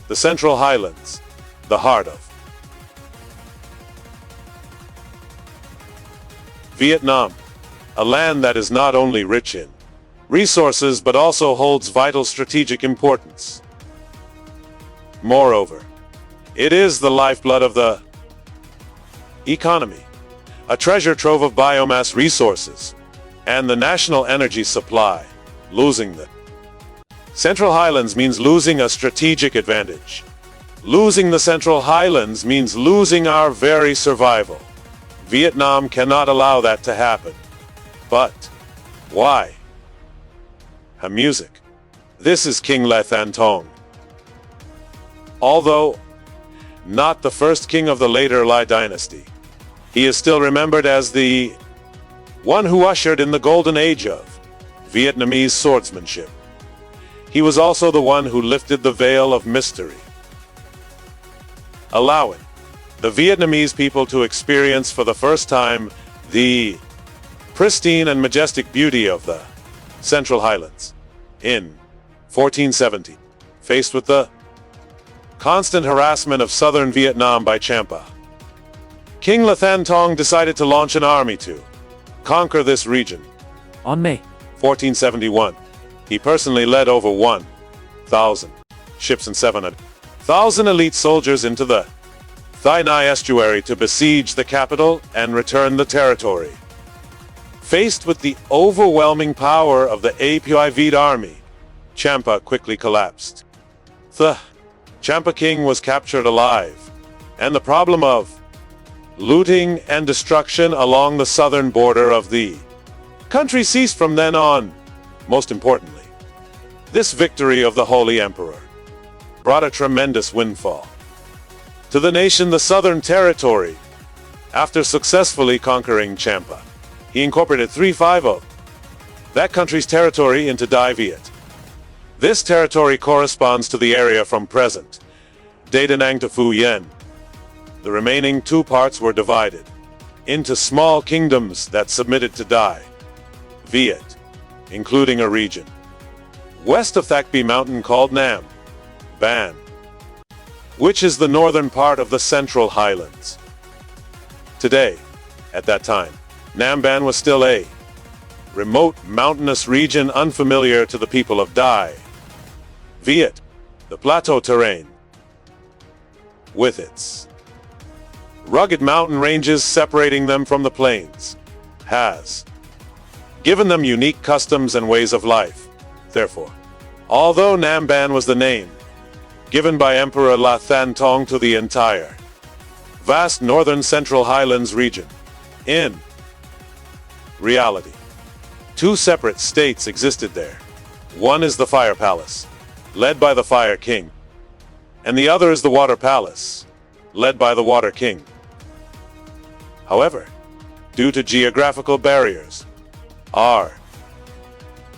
The Central Highlands, the heart of Viet Nam, a land that is not only rich in resources but also holds vital strategic importance. Moreover, it is the lifeblood of the economy, a treasure trove of biomass resources, and the national energy supply. Losing the Central Highlands means losing a strategic advantage. Losing the Central Highlands means losing our very survival. Vietnam cannot allow that to happen. But why? Music. This is King Le Than Tong. Although not the first king of the later Lai dynasty, he is still remembered as the one who ushered in the golden age of Vietnamese swordsmanship. He was also the one who lifted the veil of mystery, allowing the Vietnamese people to experience for the first time the pristine and majestic beauty of the Central Highlands. In 1470, faced with the constant harassment of southern Vietnam by Champa, King Le Than Tong decided to launch an army to conquer this region. On May 1471, he personally led over 1,000 ships and 7,000 elite soldiers into the Thai Nai estuary to besiege the capital and return the territory. Faced with the overwhelming power of the Apui Viet army, Champa quickly collapsed. The Champa king was captured alive, and the problem of looting and destruction along the southern border of the country ceased from then on. Most importantly, this victory of the Holy Emperor brought a tremendous windfall to the nation. The Southern Territory, after successfully conquering Champa, he incorporated 3/5 of that country's territory into Dai Viet. This territory corresponds to the area from present Da Nang to Phu Yen. The remaining two parts were divided into small kingdoms that submitted to Dai Viet, including a region west of Thak Bi Mountain called Nam Ban, which is the northern part of the Central Highlands. Today, at that time, Nam Ban was still a remote mountainous region unfamiliar to the people of Dai Viet. The plateau terrain, with its rugged mountain ranges separating them from the plains, has given them unique customs and ways of life. Therefore, although Nam Ban was the name given by Emperor Le Than Tong to the entire vast northern Central Highlands region, in reality, two separate states existed there. One is the Fire Palace, led by the Fire King, and the other is the Water Palace, led by the Water King. However, due to geographical barriers, our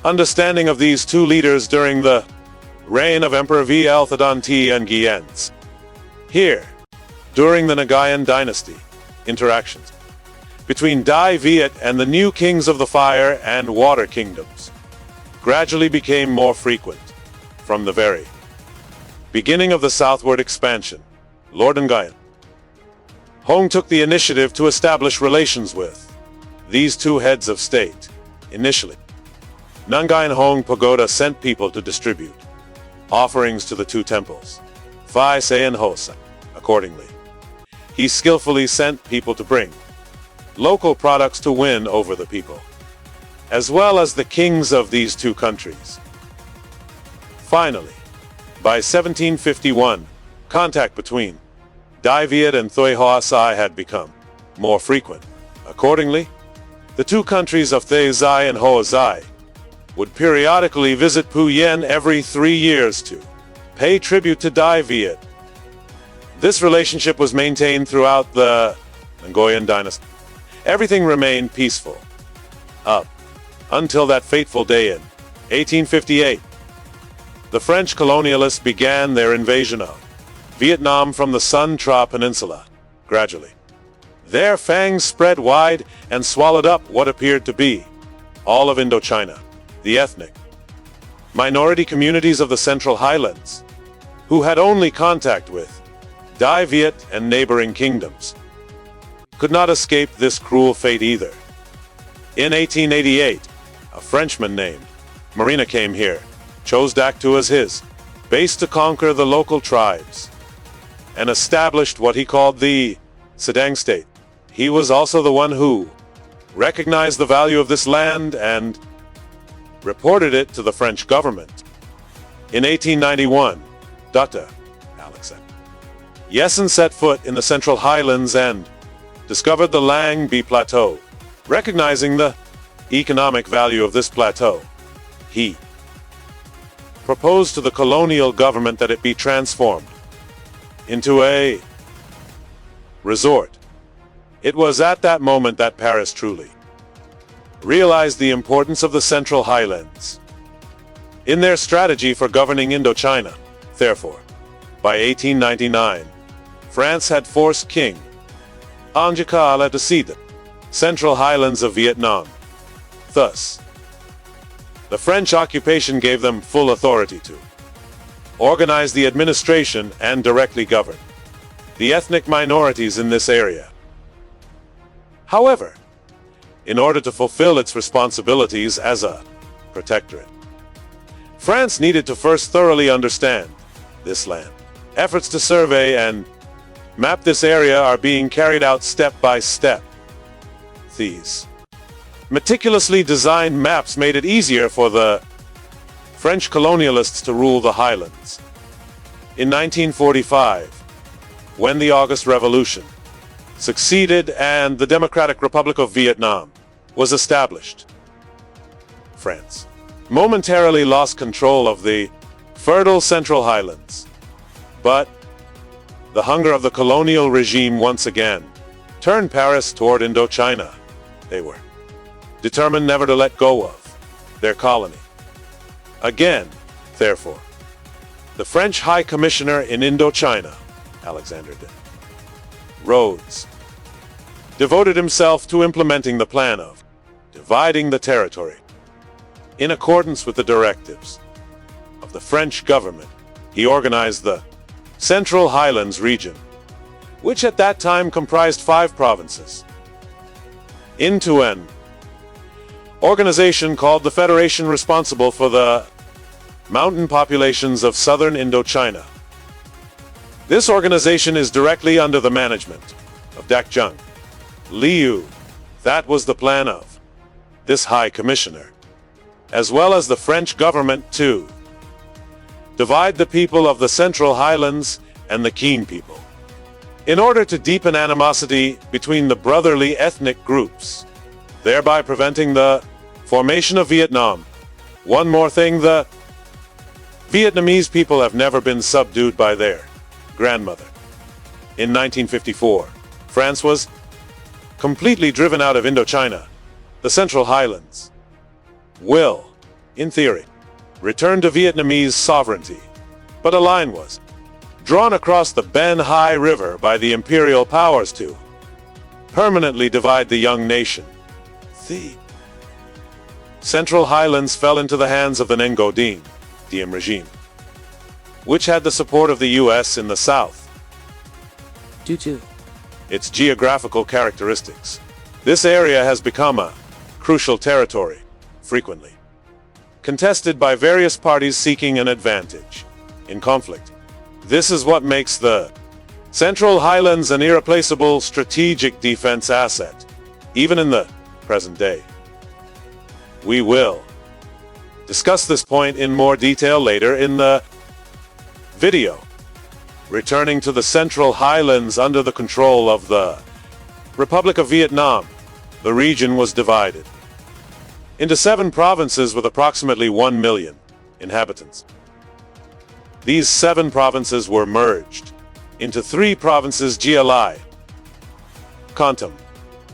understanding of these two leaders during the reign of Emperor Viet Nam and Giens, here, during the Nagayan dynasty, interactions between Dai Viet and the new kings of the Fire and Water kingdoms gradually became more frequent. From the very beginning of the southward expansion, Lord Nguyen Hong took the initiative to establish relations with these two heads of state. Initially, Nguyen Hong Pagoda sent people to distribute offerings to the two temples, Phi Se and Hosa. Accordingly, he skillfully sent people to bring local products to win over the people, as well as the kings of these two countries. Finally, by 1751, contact between Dai Viet and Thuy Hoa Sai had become more frequent. Accordingly, the two countries of Thay Zai and Hoa Zai would periodically visit Phu Yen every 3 years to pay tribute to Dai Viet. This relationship was maintained throughout the Nguyen dynasty. Everything remained peaceful up until that fateful day in 1858. The French colonialists began their invasion of Vietnam from the Sun Tra Peninsula. Gradually, their fangs spread wide and swallowed up what appeared to be all of Indochina. The ethnic minority communities of the Central Highlands who had only contact with Viet and neighboring kingdoms, could not escape this cruel fate either. In 1888, a Frenchman named Marina came here, chose Dak Tu as his base to conquer the local tribes, and established what he called the Sedang state. He was also the one who recognized the value of this land and reported it to the French government. In 1891, Dr. Alexander Yesen set foot in the Central Highlands and discovered the Lang Bi Plateau. Recognizing the economic value of this plateau, he proposed to the colonial government that it be transformed into a resort. It was at that moment that Paris truly realized the importance of the Central Highlands in their strategy for governing Indochina. Therefore, by 1899, France had forced King Anjakala to cede the Central Highlands of Viet Nam. Thus, the French occupation gave them full authority to organize the administration and directly govern the ethnic minorities in this area. However, in order to fulfill its responsibilities as a protectorate, France needed to first thoroughly understand this land. Efforts to survey and map this area are being carried out step by step. These meticulously designed maps made it easier for the French colonialists to rule the highlands. In 1945, when the August Revolution succeeded and the Democratic Republic of Vietnam was established, France momentarily lost control of the fertile Central Highlands. But the hunger of the colonial regime once again turned Paris toward Indochina. They were determined never to let go of their colony. Again, therefore, the French High Commissioner in Indochina, Alexander de Rhodes, devoted himself to implementing the plan of dividing the territory. In accordance with the directives of the French government, he organized the Central Highlands region, which at that time comprised 5 provinces, into an organization called the Federation, responsible for the mountain populations of southern Indochina. This organization is directly under the management of Dak Jung Liu. That was the plan of this High Commissioner, as well as the French government, to divide the people of the Central Highlands and the Keen people, in order to deepen animosity between the brotherly ethnic groups, thereby preventing the formation of Vietnam. One more thing, the Vietnamese people have never been subdued by their grandmother. In 1954, France was completely driven out of Indochina. The Central Highlands will, in theory, return to Vietnamese sovereignty, but a line was drawn across the Ben Hai River by the imperial powers to permanently divide the young nation. The Central Highlands fell into the hands of the Ngo Diem regime, which had the support of the U.S. in the south. Due to its geographical characteristics, this area has become a crucial territory, frequently contested by various parties seeking an advantage in conflict. This is what makes the Central Highlands an irreplaceable strategic defense asset, even in the present day. We will discuss this point in more detail later in the video. Returning to the Central Highlands under the control of the Republic of Vietnam, the region was divided into 7 provinces with approximately 1 million inhabitants. These 7 provinces were merged into 3 provinces: Gia, Kontum,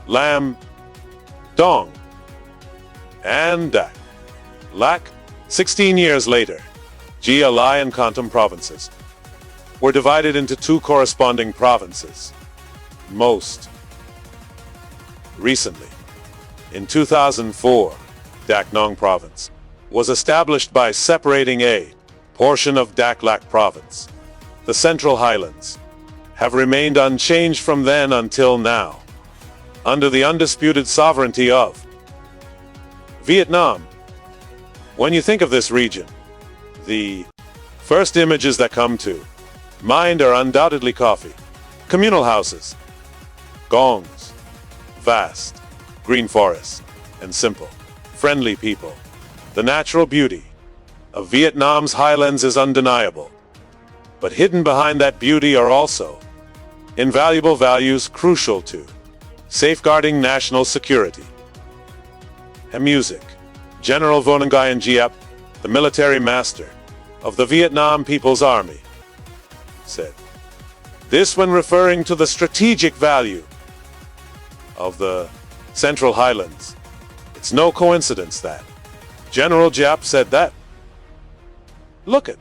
Lam, Dong, and Dak. Lak. 16 years later, Gia and Kontum provinces were divided into 2 corresponding provinces. Most recently, in 2004, Dak Nong province was established by separating a portion of Dak Lak province the Central Highlands, have remained unchanged from then until now, under the undisputed sovereignty of Viet Nam. When you think of this region, the first images that come to mind are undoubtedly coffee, communal houses, gongs, vast green forests, and simple, friendly people. The natural beauty of Vietnam's highlands is undeniable, but hidden behind that beauty are also invaluable values crucial to safeguarding national security. And music. General Vo Nguyen Giap, the military master of the Vietnam People's Army, said this when referring to the strategic value of the Central Highlands. It's no coincidence that General Giap said that. Look at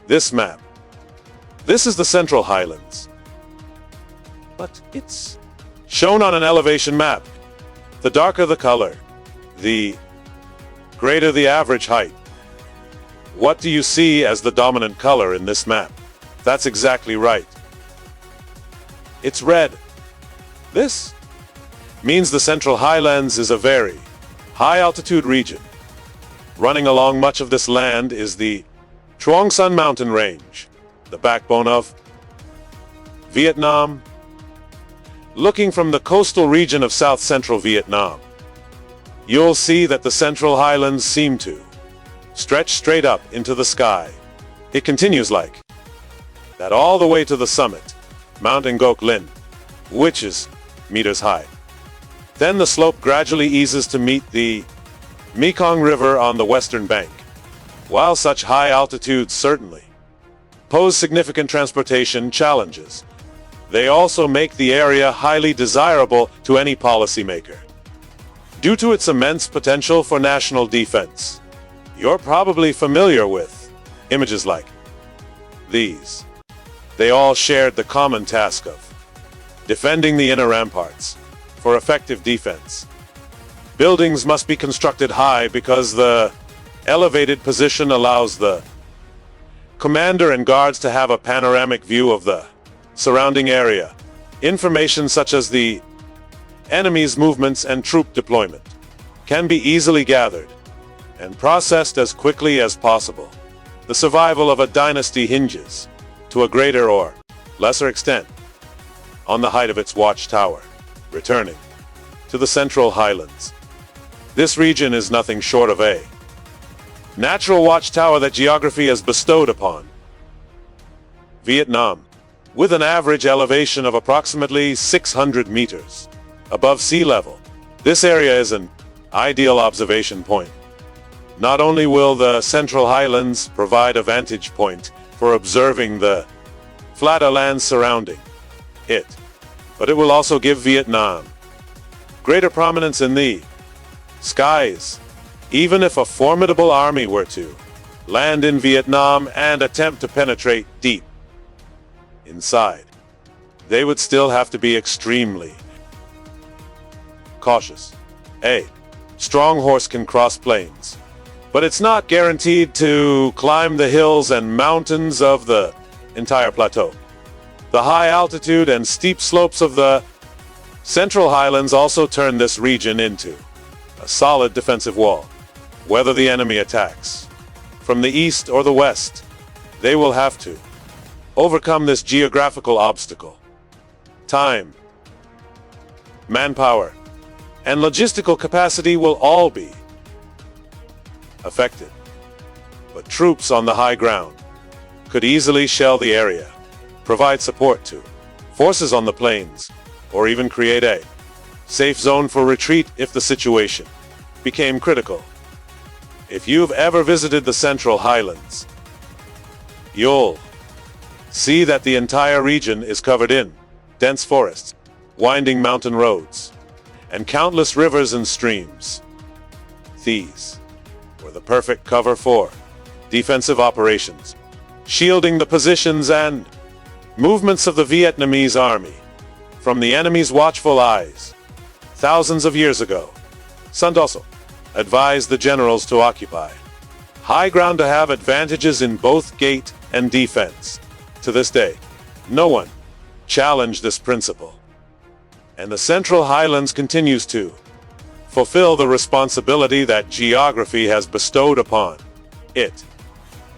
this map. This is the Central Highlands, but it's shown on an elevation map. The darker the color, the greater the average height. What do you see as the dominant color in this map? That's exactly right. It's red. This means the Central Highlands is a very high-altitude region. Running along much of this land is the Truong Son Mountain Range, the backbone of Vietnam. Looking from the coastal region of south-central Vietnam, you'll see that the Central Highlands seem to stretch straight up into the sky. It continues like that all the way to the summit, Mount Ngoc Linh, which is meters high. Then the slope gradually eases to meet the Mekong River on the western bank. While such high altitudes certainly pose significant transportation challenges, they also make the area highly desirable to any policymaker. Due to its immense potential for national defense, you're probably familiar with images like these. They all shared the common task of defending the inner ramparts. For effective defense, buildings must be constructed high because the elevated position allows the commander and guards to have a panoramic view of the surrounding area. Information such as the enemy's movements and troop deployment can be easily gathered and processed as quickly as possible. The survival of a dynasty hinges, to a greater or lesser extent, on the height of its watchtower. Returning to the Central Highlands, this region is nothing short of a natural watchtower that geography has bestowed upon Vietnam, with an average elevation of approximately 600 meters above sea level. This area is an ideal observation point. Not only will the Central Highlands provide a vantage point for observing the flatter lands surrounding it, but it will also give Vietnam greater prominence in the skies. Even if a formidable army were to land in Vietnam and attempt to penetrate deep inside, they would still have to be extremely cautious. A strong horse can cross plains, but it's not guaranteed to climb the hills and mountains of the entire plateau. The high altitude and steep slopes of the Central Highlands also turn this region into a solid defensive wall. Whether the enemy attacks from the east or the west, they will have to overcome this geographical obstacle. Time, manpower, and logistical capacity will all be affected. But troops on the high ground could easily shell the area, provide support to forces on the plains, or even create a safe zone for retreat if the situation became critical. If you've ever visited the Central Highlands, you'll see that the entire region is covered in dense forests, winding mountain roads, and countless rivers and streams. These were the perfect cover for defensive operations, shielding the positions and movements of the Vietnamese army from the enemy's watchful eyes. Thousands of years ago, Sun also advised the generals to occupy high ground to have advantages in both gate and defense. To this day, no one challenged this principle. And the Central Highlands continues to fulfill the responsibility that geography has bestowed upon it.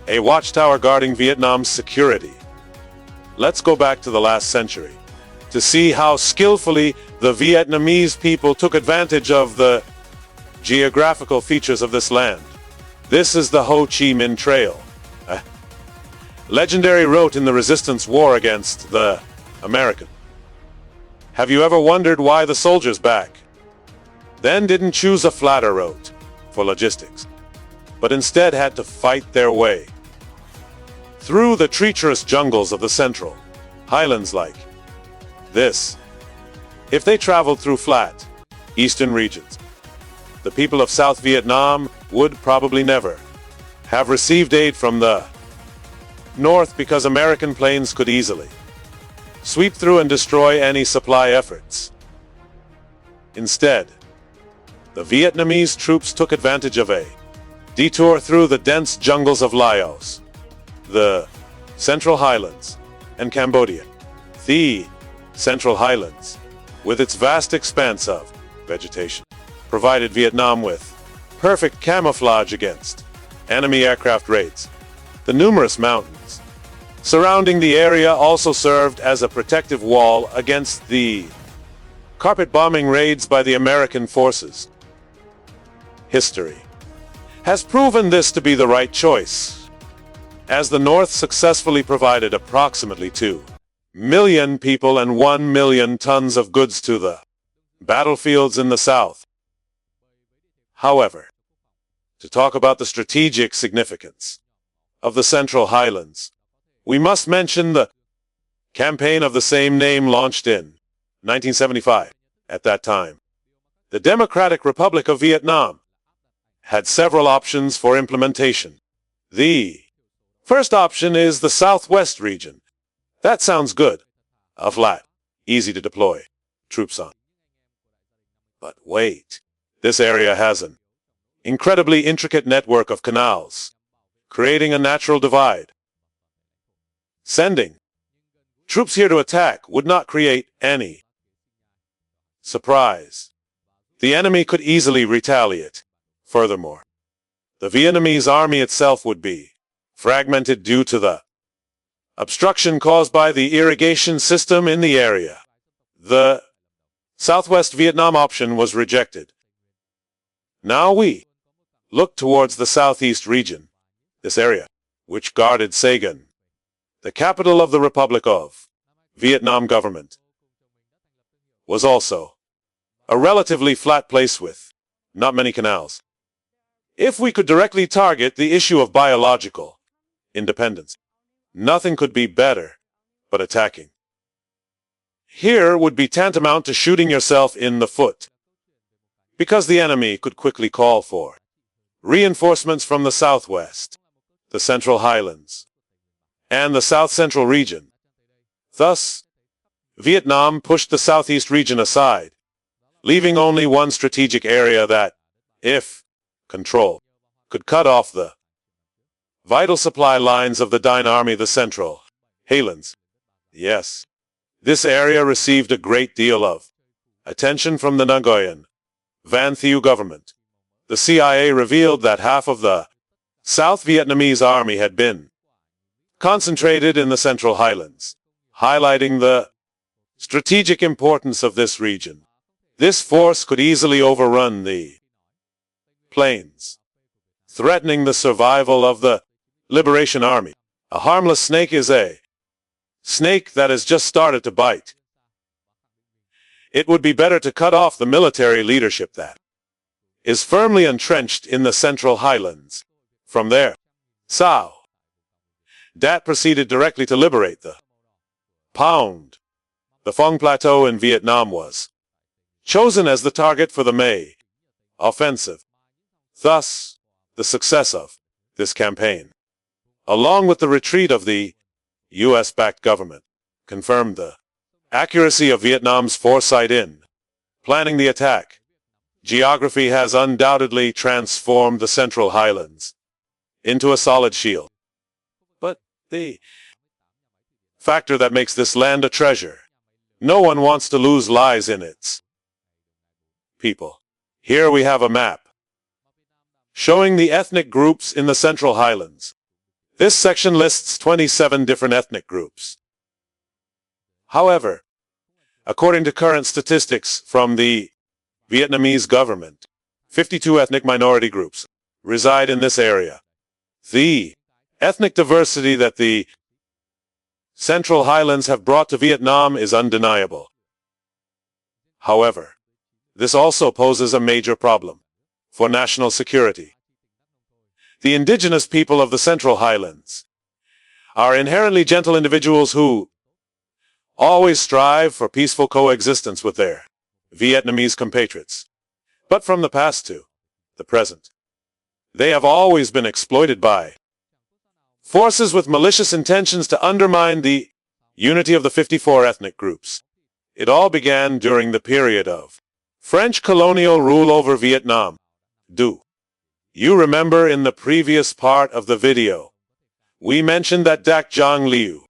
A watchtower guarding Vietnam's security. Let's go back to the last century to see how skillfully the Vietnamese people took advantage of the geographical features of this land. This is the Ho Chi Minh Trail, a legendary route in the resistance war against the American. Have you ever wondered why the soldiers back then didn't choose a flatter route for logistics, but instead had to fight their way through the treacherous jungles of the Central Highlands like this? If they traveled through flat, eastern regions, the people of South Vietnam would probably never have received aid from the north, because American planes could easily sweep through and destroy any supply efforts. Instead, the Vietnamese troops took advantage of a detour through the dense jungles of Laos, the Central Highlands, and Cambodia. The Central Highlands, with its vast expanse of vegetation, provided Vietnam with perfect camouflage against enemy aircraft raids. The numerous mountains surrounding the area also served as a protective wall against the carpet bombing raids by the American forces. History has proven this to be the right choice, as the North successfully provided approximately 2 million people and 1 million tons of goods to the battlefields in the South. However, to talk about the strategic significance of the Central Highlands, we must mention the campaign of the same name launched in 1975. At that time, the Democratic Republic of Vietnam had several options for implementation. The first option is the Southwest region. That sounds good. A flat, easy to deploy troops on. But wait, this area has an incredibly intricate network of canals, creating a natural divide. Sending troops here to attack would not create any surprise. The enemy could easily retaliate. Furthermore, the Vietnamese army itself would be fragmented due to the obstruction caused by the irrigation system in the area. The Southwest Vietnam option was rejected. Now we look towards the Southeast region, this area, which guarded Saigon, the capital of the Republic of Vietnam government, was also a relatively flat place with not many canals. If we could directly target the issue of biological independence, nothing could be better but attacking. Here would be tantamount to shooting yourself in the foot, because the enemy could quickly call for reinforcements from the Southwest, the Central Highlands, and the South Central region. Thus, Vietnam pushed the Southeast region aside, leaving only one strategic area that, if controlled, could cut off the vital supply lines of the Dine Army, the Central Highlands. Yes, this area received a great deal of attention from the Nguyen Van Thieu government. The CIA revealed that half of the South Vietnamese army had been concentrated in the Central Highlands, highlighting the strategic importance of this region. This force could easily overrun the plains, threatening the survival of the Liberation Army. A harmless snake is a snake that has just started to bite. It would be better to cut off the military leadership that is firmly entrenched in the Central Highlands. From there, Sao Dat proceeded directly to liberate the Pound. The Phong Plateau in Vietnam was chosen as the target for the May offensive. Thus, the success of this campaign, along with the retreat of the U.S.-backed government, confirmed the accuracy of Vietnam's foresight in planning the attack. Geography has undoubtedly transformed the Central Highlands into a solid shield. But the factor that makes this land a treasure, no one wants to lose, lies in its people. Here we have a map showing the ethnic groups in the Central Highlands. This section lists 27 different ethnic groups. However, according to current statistics from the Vietnamese government, 52 ethnic minority groups reside in this area. The ethnic diversity that the Central Highlands have brought to Vietnam is undeniable. However, this also poses a major problem for national security. The indigenous people of the Central Highlands are inherently gentle individuals who always strive for peaceful coexistence with their Vietnamese compatriots. But from the past to the present, they have always been exploited by forces with malicious intentions to undermine the unity of the 54 ethnic groups. It all began during the period of French colonial rule over Vietnam. Do you remember in the previous part of the video, we mentioned that Dak Jong Liu